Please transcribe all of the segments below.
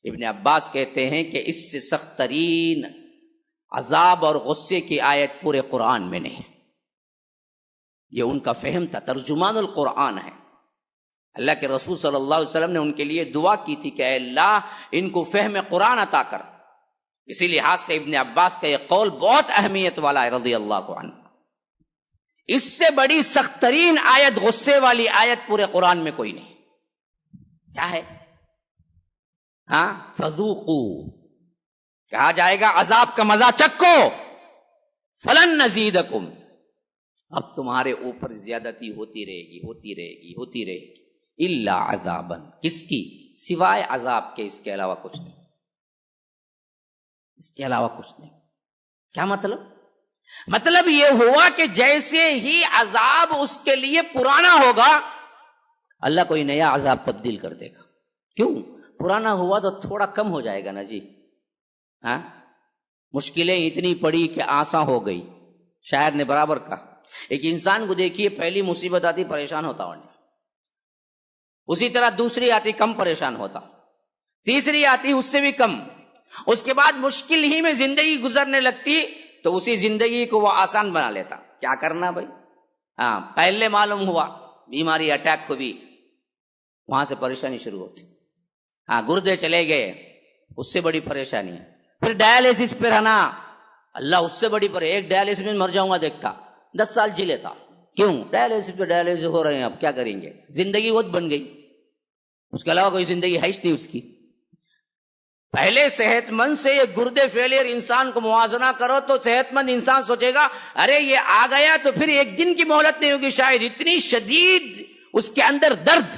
ابن عباس کہتے ہیں کہ اس سے سخت ترین عذاب اور غصے کی آیت پورے قرآن میں نہیں. یہ ان کا فہم تھا، ترجمان القرآن ہے. اللہ کے رسول صلی اللہ علیہ وسلم نے ان کے لیے دعا کی تھی کہ اے اللہ ان کو فہم قرآن عطا کر. اسی لحاظ سے ابن عباس کا یہ قول بہت اہمیت والا ہے رضی اللہ عنہ. اس سے بڑی سخت ترین آیت، غصے والی آیت پورے قرآن میں کوئی نہیں. کیا ہے؟ ہاں، فذوقوا، کہا جائے گا عذاب کا مزہ چکھو، فلن نزیدکم، اب تمہارے اوپر زیادتی ہوتی رہے گی، ہوتی رہے گی، ہوتی رہے گی. الا عذابا، کس کی؟ سوائے عذاب کے، اس کے علاوہ کچھ نہیں، اس کے علاوہ کچھ نہیں. کیا مطلب؟ مطلب یہ ہوا کہ جیسے ہی عذاب اس کے لیے پرانا ہوگا اللہ کوئی نیا عذاب تبدیل کر دے گا. کیوں؟ پرانا ہوا تو تھوڑا کم ہو جائے گا نا جی. ہاں، مشکلیں اتنی پڑی کہ آسان ہو گئی. شاعر نے برابر کہا، ایک انسان کو دیکھیے، پہلی مصیبت آتی پریشان ہوتا ہونے، اسی طرح دوسری آتی کم پریشان ہوتا، تیسری آتی اس سے بھی کم، اس کے بعد مشکل ہی میں زندگی گزرنے لگتی تو اسی زندگی کو وہ آسان بنا لیتا. کیا کرنا بھائی؟ ہاں، پہلے معلوم ہوا بیماری، اٹیک ہوئی، وہاں سے پریشانی شروع ہوتی. ہاں، گردے چلے گئے، اس سے بڑی پریشانی ہے. پھر ڈائلسس پہ رہنا، اللہ اس سے بڑی ایک ڈائلسس میں مر جاؤں گا دیکھتا 10 سال جی لیتا. کیوں؟ ڈائلسس پہ ڈائلسس ہو رہے ہیں، اب کیا کریں گے؟ زندگی وہ بن گئی، اس کے علاوہ کوئی زندگی ہے نہیں اس کی. پہلے صحت مند سے یہ گردے فیلئر انسان کو موازنہ کرو تو صحت مند انسان سوچے گا ارے یہ آ گیا تو پھر ایک دن کی مہلت نہیں ہوگی شاید، اتنی شدید اس کے اندر درد.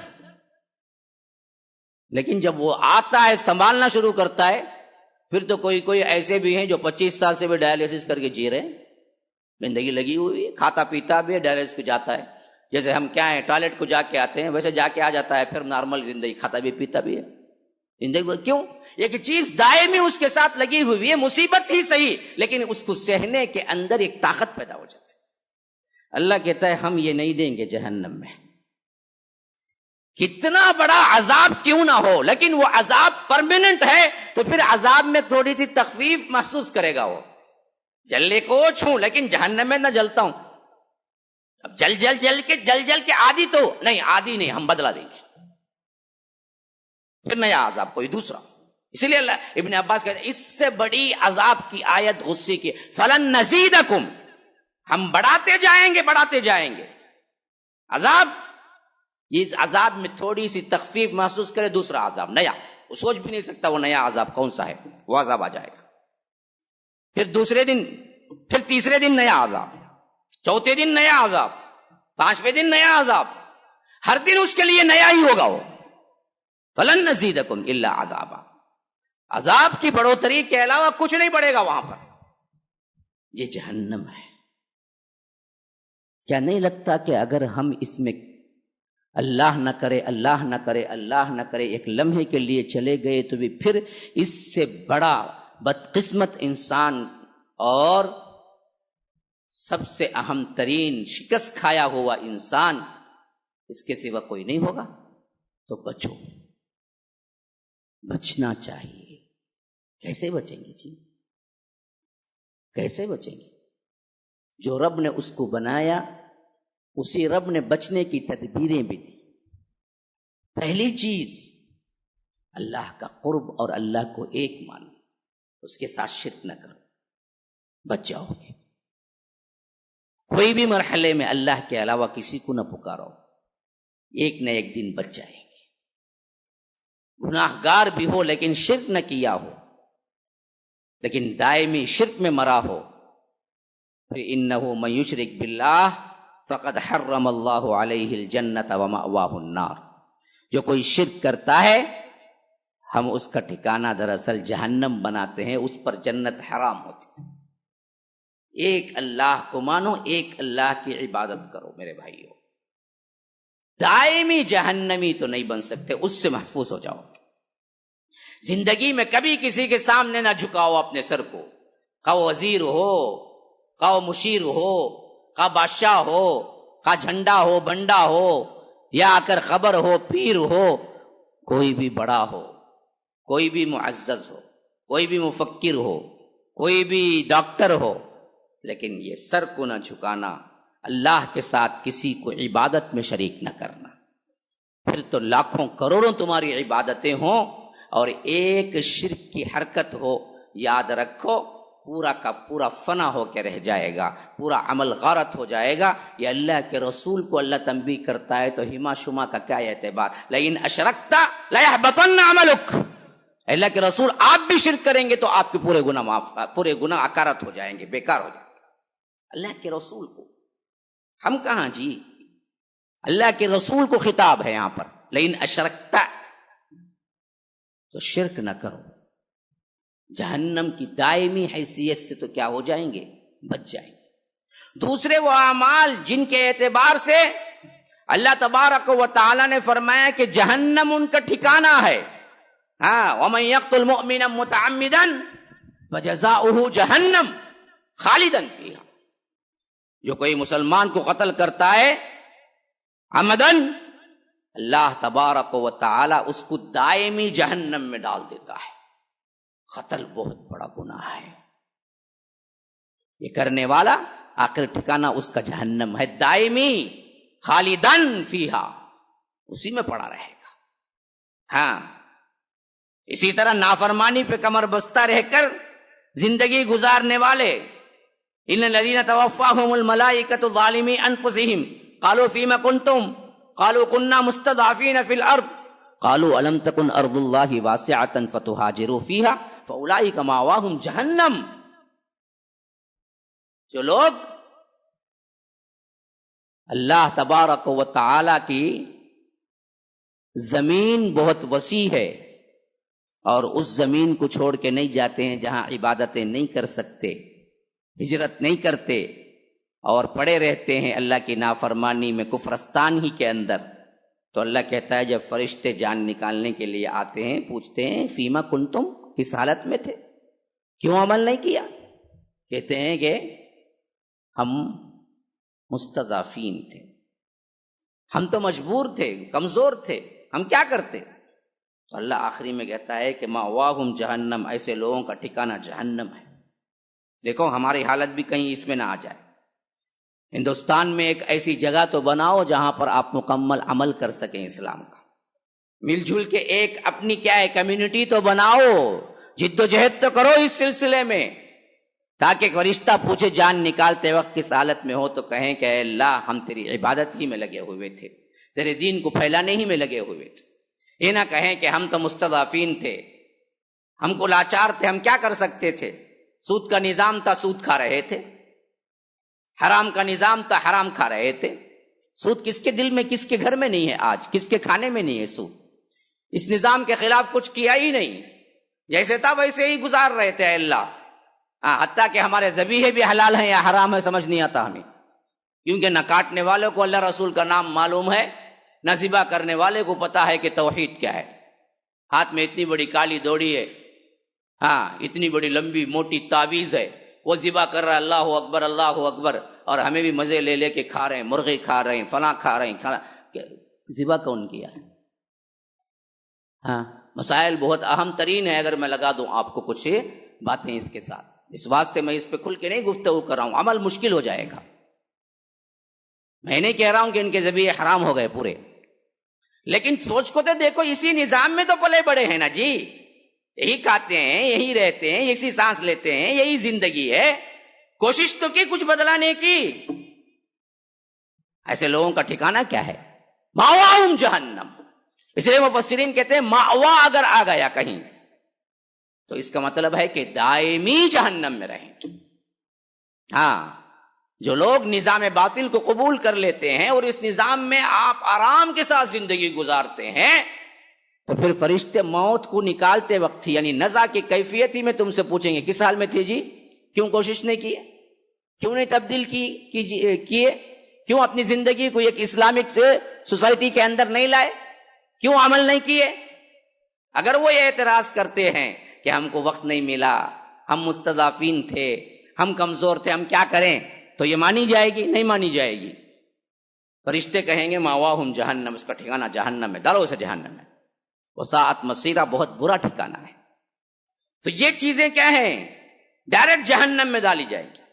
لیکن جب وہ آتا ہے، سنبھالنا شروع کرتا ہے، پھر تو کوئی ایسے بھی ہیں جو 25 سال سے بھی ڈائلسس کر کے جی رہے ہیں، زندگی لگی ہوئی ہے، کھاتا پیتا بھی ہے، ڈائلسس کو جاتا ہے. جیسے ہم کیا ہیں، ٹوائلٹ کو جا کے آتے ہیں، ویسے جا کے آ جاتا ہے، پھر نارمل زندگی، کھاتا بھی پیتا بھی ہے زندگی. کیوں؟ ایک چیز دائمی اس کے ساتھ لگی ہوئی ہے، مصیبت ہی صحیح لیکن اس کو سہنے کے اندر ایک طاقت پیدا ہو جاتی ہے. اللہ کہتا ہے ہم یہ نہیں دیں گے جہنم میں، کتنا بڑا عذاب کیوں نہ ہو، لیکن وہ عذاب پرماننٹ ہے تو پھر عذاب میں تھوڑی سی تخفیف محسوس کرے گا. وہ جلنے کو چھوں لیکن جہنم میں نہ جلتا ہوں. اب جل کے عادی تو نہیں، عادی نہیں، ہم بدلا دیں گے، پھر نیا عذاب کوئی دوسرا. اسی لیے اللہ ابن عباس کہتے ہیں اس سے بڑی عذاب کی آیت غصے کی، فلن نزیدکم، ہم بڑھاتے جائیں گے عذاب. اس عذاب میں تھوڑی سی تخفیف محسوس کرے، دوسرا عذاب نیا، وہ سوچ بھی نہیں سکتا وہ نیا عذاب کون سا ہے، وہ عذاب آ جائے گا. پھر دوسرے دن، پھر تیسرے دن نیا عذاب، چوتھے دن نیا عذاب، 5ویں دن نیا عذاب، ہر دن اس کے لیے نیا ہی ہوگا. وہ فلن نزیدکم الا عذابا، عذاب کی بڑھوتری کے علاوہ کچھ نہیں بڑھے گا وہاں پر. یہ جہنم ہے. کیا نہیں لگتا کہ اگر ہم اس میں اللہ نہ کرے ایک لمحے کے لیے چلے گئے تو بھی پھر اس سے بڑا بدقسمت انسان اور سب سے اہم ترین شکست کھایا ہوا انسان اس کے سوا کوئی نہیں ہوگا. تو بچو، بچنا چاہیے. کیسے بچیں گے جی؟ کیسے بچیں گے؟ جو رب نے اس کو بنایا اسی رب نے بچنے کی تدبیریں بھی دی. پہلی چیز اللہ کا قرب اور اللہ کو ایک مانو، اس کے ساتھ شرک نہ کرو، بچ جاؤ گے. کوئی بھی مرحلے میں اللہ کے علاوہ کسی کو نہ پکارو، ایک نہ ایک دن بچ جائیں گے. گناہ گار بھی ہو لیکن شرک نہ کیا ہو، لیکن دائمی شرک میں مرا ہو، پھر انہ من یشرک باللہ فقد حرم اللہ علیہ الجنۃ ومأواہ النار. جو کوئی شرک کرتا ہے ہم اس کا ٹھکانہ دراصل جہنم بناتے ہیں، اس پر جنت حرام ہوتی ہے. ایک اللہ کو مانو، ایک اللہ کی عبادت کرو میرے بھائیو. دائمی جہنمی تو نہیں بن سکتے، اس سے محفوظ ہو جاؤ. زندگی میں کبھی کسی کے سامنے نہ جھکاؤ اپنے سر کو، خواہ وزیر ہو، خواہ مشیر ہو، خواہ بادشاہ ہو، خواہ جھنڈا ہو، بنڈا ہو، یا آ کر خبر ہو، پیر ہو، کوئی بھی بڑا ہو، کوئی بھی معزز ہو، کوئی بھی مفکر ہو، کوئی بھی ڈاکٹر ہو، لیکن یہ سر کو نہ جھکانا، اللہ کے ساتھ کسی کو عبادت میں شریک نہ کرنا، پھر تو لاکھوں کروڑوں تمہاری عبادتیں ہوں اور ایک شرک کی حرکت ہو، یاد رکھو پورا کا پورا فنا ہو کے رہ جائے گا، پورا عمل غارت ہو جائے گا۔ یہ اللہ کے رسول کو اللہ تنبیہ کرتا ہے تو ہما شما کا کیا اعتبار؟ لئن اشرکت لیحبطن عملک، اللہ کے رسول آپ بھی شرک کریں گے تو آپ کے پورے گناہ اکارت ہو جائیں گے، بیکار ہو جائیں گے۔ اللہ کے رسول کو ہم کہاں جی، اللہ کے رسول کو خطاب ہے یہاں پر، لئن اشرکت، تو شرک نہ کرو، جہنم کی دائمی حیثیت سے تو کیا ہو جائیں گے؟ بچ جائیں گے۔ دوسرے وہ اعمال جن کے اعتبار سے اللہ تبارک و تعالی نے فرمایا کہ جہنم ان کا ٹھکانہ ہے، ہاں، وَمَن يَقْتُلْ مُؤْمِنًا مُتَعَمِّدًا فَجَزَاؤُهُ جَهَنَّمُ خَالِدًا فِيهَا، جو کوئی مسلمان کو قتل کرتا ہے عمدن، اللہ تبارک و تعالی اس کو دائمی جہنم میں ڈال دیتا ہے۔ قتل بہت بڑا گناہ ہے، یہ کرنے والا آخر ٹھکانہ اس کا جہنم ہے، دائمی، خالدن فیہا، اسی میں پڑا رہے گا۔ ہاں، اسی طرح نافرمانی پہ کمر بستہ رہ کر زندگی گزارنے والے، ان الذین توفاہم الملائکۃ ظالمی انفسہم قالوا فیم کنتم قالوا کنا مستضعفین فی الارض قالوا الم تکن ارض اللہ واسعۃ فتہاجروا فیہا فاولئک مأواہم جہنم۔ جو لوگ اللہ تبارک و تعالی کی زمین بہت وسیع ہے اور اس زمین کو چھوڑ کے نہیں جاتے ہیں جہاں عبادتیں نہیں کر سکتے، ہجرت نہیں کرتے اور پڑے رہتے ہیں اللہ کی نافرمانی میں کفرستان ہی کے اندر، تو اللہ کہتا ہے جب فرشتے جان نکالنے کے لیے آتے ہیں پوچھتے ہیں فیما کنتم، کس حالت میں تھے، کیوں عمل نہیں کیا؟ کہتے ہیں کہ ہم مستضعفین تھے، ہم تو مجبور تھے، کمزور تھے، ہم کیا کرتے؟ تو اللہ آخری میں کہتا ہے کہ مأواہم جہنم، ایسے لوگوں کا ٹھکانہ جہنم ہے۔ دیکھو ہماری حالت بھی کہیں اس میں نہ آ جائے۔ ہندوستان میں ایک ایسی جگہ تو بناؤ جہاں پر آپ مکمل عمل کر سکیں اسلام کا، مل جل کے ایک اپنی کیا ہے کمیونٹی تو بناؤ، جد و جہد تو کرو اس سلسلے میں، تاکہ فرشتہ پوچھے جان نکالتے وقت کس حالت میں ہو تو کہیں کہ اے اللہ ہم تیری عبادت ہی میں لگے ہوئے تھے، تیرے دین کو پھیلانے ہی میں لگے ہوئے تھے۔ یہ نہ کہیں کہ ہم تو مستضعفین تھے، ہم کو لاچار تھے، ہم کیا کر سکتے تھے، سود کا نظام تھا سود کھا رہے تھے، حرام کا نظام تھا حرام کھا رہے تھے۔ سود کس کے دل میں، کس کے گھر میں نہیں ہے آج، کس کے کھانے میں نہیں ہے سود؟ اس نظام کے خلاف کچھ کیا ہی نہیں، جیسے تھا ویسے ہی گزار رہے تھے اللہ۔ حتیٰ کہ ہمارے ذبیحے بھی حلال ہیں یا حرام ہے سمجھ نہیں آتا ہمیں، کیونکہ نہ کاٹنے والوں کو اللہ رسول کا نام معلوم ہے، نہ ذبح کرنے والے کو پتا ہے کہ توحید کیا ہے۔ ہاتھ میں اتنی بڑی کالی دوڑی ہے، اتنی بڑی لمبی موٹی تعویذ ہے، وہ ذبح کر رہا ہے اللہ اکبر اللہ اکبر، اور ہمیں بھی مزے لے لے کے کھا رہے ہیں، مرغی کھا رہے ہیں، فلاں کھا رہے ہیں۔ ذبح کون کیا ہے؟ مسائل بہت اہم ترین ہے، اگر میں لگا دوں آپ کو کچھ باتیں اس کے ساتھ، اس واسطے میں اس پہ کھل کے نہیں گفتگو کر رہا ہوں، عمل مشکل ہو جائے گا۔ میں نہیں کہہ رہا ہوں کہ ان کے ذبیحے حرام ہو گئے پورے، لیکن سوچ کو تو دیکھو، اسی نظام میں تو پلے بڑے ہیں نا جی، یہی کھاتے ہیں، یہی رہتے ہیں، اسی سانس لیتے ہیں، یہی زندگی ہے، کوشش تو کی کچھ بدلانے کی۔ ایسے لوگوں کا ٹھکانہ کیا ہے؟ مأواہم جہنم۔ اس لیے مفسرین کہتے ہیں مأوا اگر آ گیا کہیں تو اس کا مطلب ہے کہ دائمی جہنم میں رہیں گے۔ جو لوگ نظام باطل کو قبول کر لیتے ہیں اور اس نظام میں آپ آرام کے ساتھ زندگی گزارتے ہیں، تو پھر فرشتے موت کو نکالتے وقت یعنی نزع کی کیفیت ہی میں تم سے پوچھیں گے کس حال میں تھے جی، کیوں کوشش نہیں کی، کیوں نہیں تبدیل کیے، کیوں اپنی زندگی کو ایک اسلامک سوسائٹی کے اندر نہیں لائے، کیوں عمل نہیں کیے؟ اگر وہ یہ اعتراض کرتے ہیں کہ ہم کو وقت نہیں ملا، ہم مستضعفین تھے، ہم کمزور تھے، ہم کیا کریں، تو یہ مانی جائے گی؟ نہیں مانی جائے گی۔ فرشتے کہیں گے مأواہم جہنم، اس کا ٹھکانہ جہنم ہے، ڈالو اسے جہنم میں۔ وساعت مصیرہ، بہت برا ٹھکانہ ہے۔ تو یہ چیزیں کیا ہیں؟ ڈائریکٹ جہنم میں ڈالی جائیں گی۔